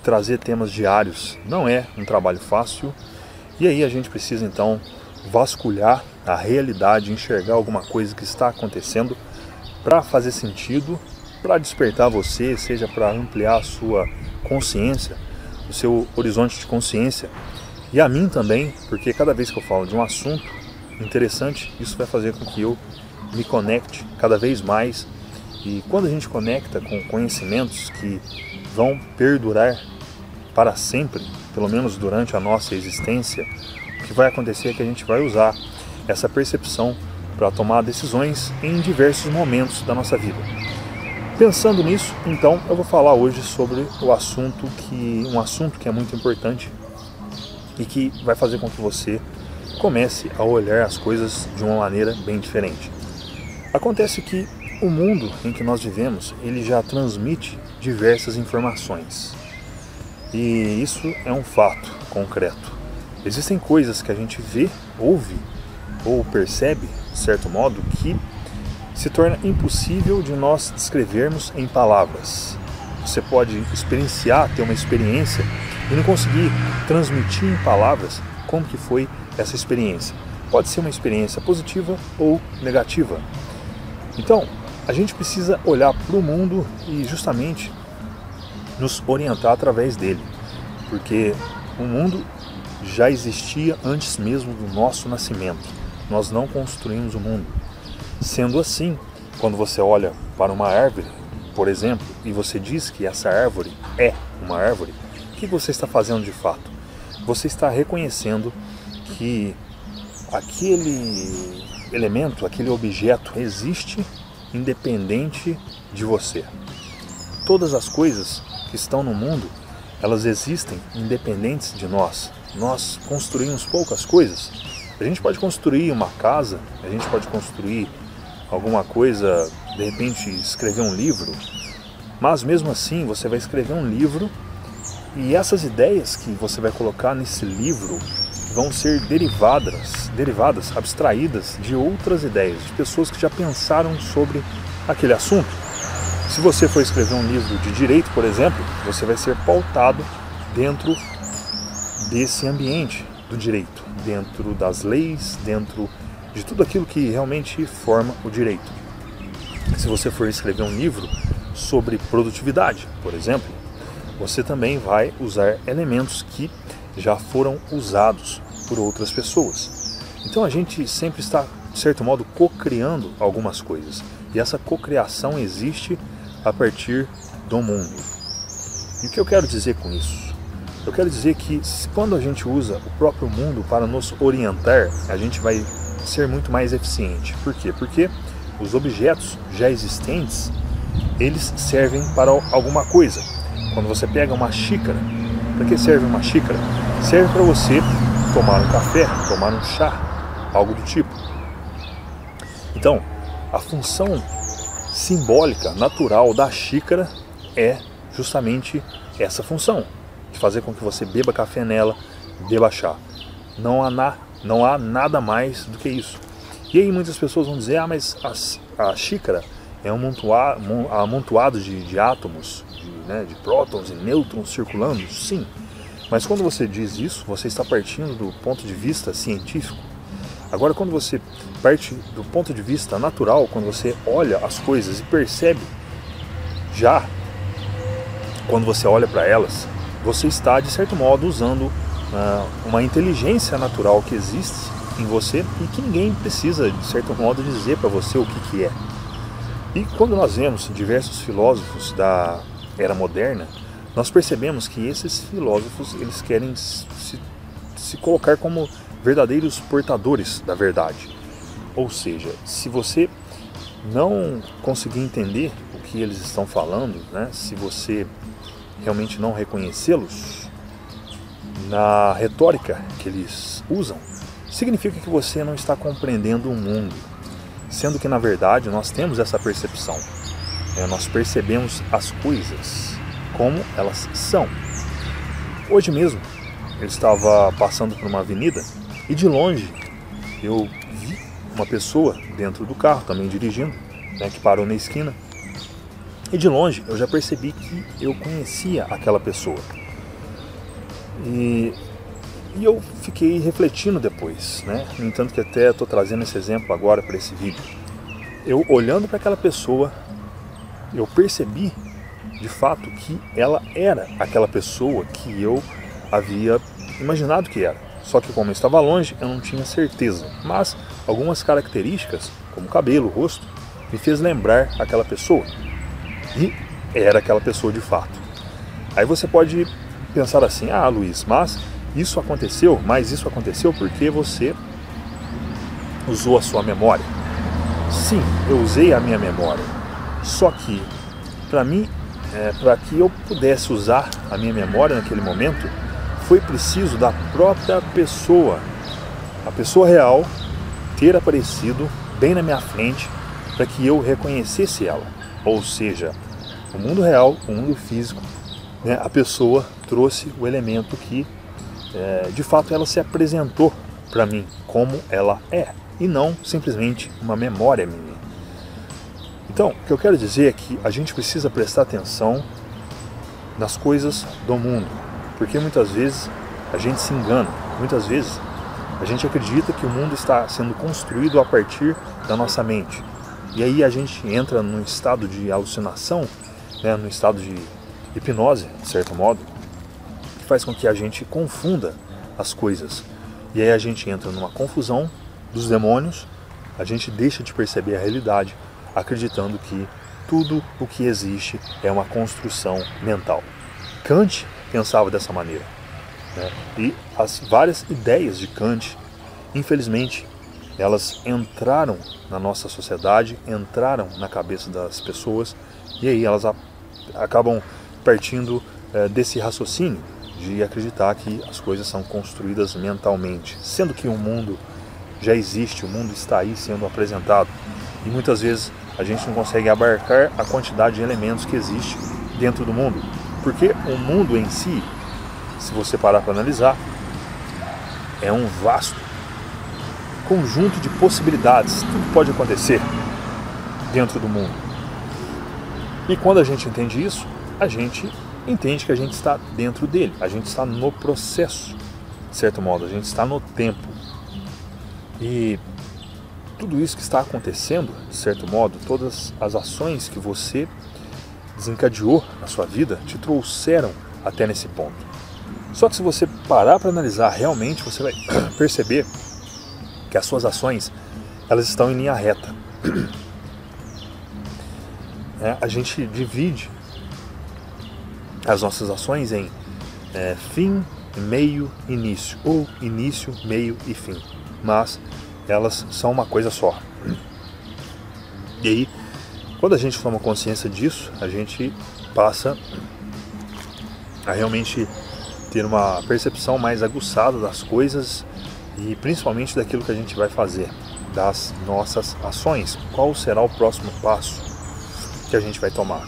trazer temas diários não é um trabalho fácil, e aí a gente precisa então vasculhar a realidade, enxergar alguma coisa que está acontecendo para fazer sentido, para despertar você, seja para ampliar a sua consciência, o seu horizonte de consciência, e a mim também, porque cada vez que eu falo de um assunto interessante, isso vai fazer com que eu me conecte cada vez mais. E quando a gente conecta com conhecimentos que vão perdurar para sempre, pelo menos durante a nossa existência, o que vai acontecer é que a gente vai usar essa percepção para tomar decisões em diversos momentos da nossa vida. Pensando nisso, então, eu vou falar hoje sobre um assunto que é muito importante e que vai fazer com que você comece a olhar as coisas de uma maneira bem diferente. Acontece que o mundo em que nós vivemos, ele já transmite diversas informações. E isso é um fato concreto. Existem coisas que a gente vê, ouve ou percebe, de certo modo, que se torna impossível de nós descrevermos em palavras. Você pode experienciar, ter uma experiência e não conseguir transmitir em palavras como que foi essa experiência. Pode ser uma experiência positiva ou negativa. Então, a gente precisa olhar para o mundo e justamente nos orientar através dele, porque o mundo já existia antes mesmo do nosso nascimento. Nós não construímos o mundo. Sendo assim, quando você olha para uma árvore, por exemplo, e você diz que essa árvore é uma árvore, o que você está fazendo de fato? Você está reconhecendo que aquele elemento, aquele objeto existe independente de você. Todas as coisas que estão no mundo, elas existem independentes de nós. Nós construímos poucas coisas. A gente pode construir uma casa, a gente pode construir alguma coisa, de repente escrever um livro, mas mesmo assim você vai escrever um livro e essas ideias que você vai colocar nesse livro vão ser derivadas, abstraídas de outras ideias, de pessoas que já pensaram sobre aquele assunto. Se você for escrever um livro de direito, por exemplo, você vai ser pautado dentro desse ambiente do direito, dentro das leis, dentro de tudo aquilo que realmente forma o direito. Se você for escrever um livro sobre produtividade, por exemplo, você também vai usar elementos que já foram usados por outras pessoas. Então a gente sempre está, de certo modo, co-criando algumas coisas. E essa cocriação existe a partir do mundo. E o que eu quero dizer com isso? Eu quero dizer que quando a gente usa o próprio mundo para nos orientar, a gente vai ser muito mais eficiente. Por quê? Porque os objetos já existentes, eles servem para alguma coisa. Quando você pega uma xícara, para que serve uma xícara? Serve para você tomar um café, tomar um chá, algo do tipo. Então, a função simbólica, natural da xícara é justamente essa função, de fazer com que você beba café nela, beba chá. Não há nada mais do que isso. E aí muitas pessoas vão dizer, mas a xícara é um amontoado de átomos, de prótons e nêutrons circulando. Sim, mas quando você diz isso, você está partindo do ponto de vista científico. Agora, quando você parte do ponto de vista natural, quando você olha as coisas e percebe, já quando você olha para elas, você está, de certo modo, usando uma inteligência natural que existe em você e que ninguém precisa, de certo modo, dizer para você o que é. E quando nós vemos diversos filósofos da era moderna, nós percebemos que esses filósofos, eles querem se colocar como verdadeiros portadores da verdade. Ou seja, se você não conseguir entender o que eles estão falando, se você realmente não reconhecê-los na retórica que eles usam, significa que você não está compreendendo o mundo, sendo que na verdade nós temos essa percepção. Nós percebemos as coisas como elas são. Hoje mesmo eu estava passando por uma avenida e de longe eu vi uma pessoa dentro do carro, também dirigindo, que parou na esquina. E de longe eu já percebi que eu conhecia aquela pessoa. E eu fiquei refletindo depois, né? No entanto que até estou trazendo esse exemplo agora para esse vídeo. Eu olhando para aquela pessoa, eu percebi de fato que ela era aquela pessoa que eu havia imaginado que era. Só que como eu estava longe, eu não tinha certeza. Mas algumas características, como cabelo, rosto, me fez lembrar aquela pessoa. E era aquela pessoa de fato. Aí você pode pensar assim, ah Luiz, mas isso aconteceu porque você usou a sua memória. Sim, eu usei a minha memória. Só que, para mim, para que eu pudesse usar a minha memória naquele momento, foi preciso da própria pessoa, a pessoa real, ter aparecido bem na minha frente para que eu reconhecesse ela. Ou seja, o mundo real, o mundo físico, né, a pessoa trouxe o elemento que, de fato, ela se apresentou para mim como ela é, e não simplesmente uma memória minha. Então, o que eu quero dizer é que a gente precisa prestar atenção nas coisas do mundo, porque muitas vezes a gente se engana, muitas vezes a gente acredita que o mundo está sendo construído a partir da nossa mente, e aí a gente entra num estado de alucinação, né, num estado de hipnose, de certo modo, que faz com que a gente confunda as coisas, e aí a gente entra numa confusão dos demônios, a gente deixa de perceber a realidade, acreditando que tudo o que existe é uma construção mental. Kant pensava dessa maneira, né? E as várias ideias de Kant, infelizmente, elas entraram na nossa sociedade, entraram na cabeça das pessoas, e aí elas acabam partindo desse raciocínio de acreditar que as coisas são construídas mentalmente, sendo que o mundo já existe, o mundo está aí sendo apresentado, e muitas vezes a gente não consegue abarcar a quantidade de elementos que existe dentro do mundo, porque o mundo em si, se você parar para analisar, é um vasto conjunto de possibilidades, tudo pode acontecer dentro do mundo. E quando a gente entende isso, a gente entende que a gente está dentro dele, a gente está no processo, de certo modo, a gente está no tempo. E tudo isso que está acontecendo, de certo modo, todas as ações que você desencadeou na sua vida, te trouxeram até nesse ponto. Só que se você parar para analisar realmente, você vai perceber que as suas ações, elas estão em linha reta. A gente divide as nossas ações em fim, meio, início, ou início, meio e fim. Mas elas são uma coisa só. E aí, quando a gente toma consciência disso, a gente passa a realmente ter uma percepção mais aguçada das coisas e principalmente daquilo que a gente vai fazer, das nossas ações. Qual será o próximo passo que a gente vai tomar?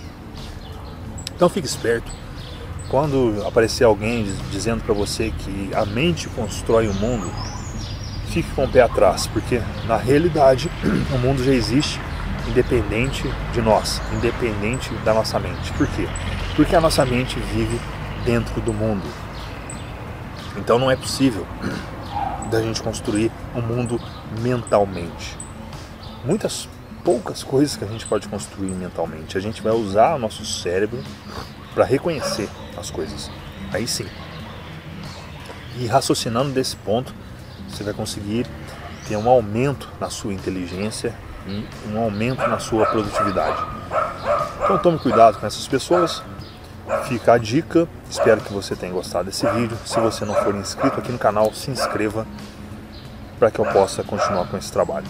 Então fique esperto. Quando aparecer alguém dizendo para você que a mente constrói o mundo, fique com o pé atrás, porque na realidade o mundo já existe independente de nós, independente da nossa mente. Por quê? Porque a nossa mente vive dentro do mundo. Então não é possível da gente construir um mundo mentalmente. Poucas coisas que a gente pode construir mentalmente. A gente vai usar o nosso cérebro para reconhecer as coisas. Aí sim. E raciocinando desse ponto, você vai conseguir ter um aumento na sua inteligência e um aumento na sua produtividade. Então tome cuidado com essas pessoas. Fica a dica. Espero que você tenha gostado desse vídeo. Se você não for inscrito aqui no canal, se inscreva para que eu possa continuar com esse trabalho.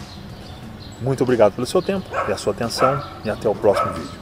Muito obrigado pelo seu tempo e a sua atenção e até o próximo vídeo.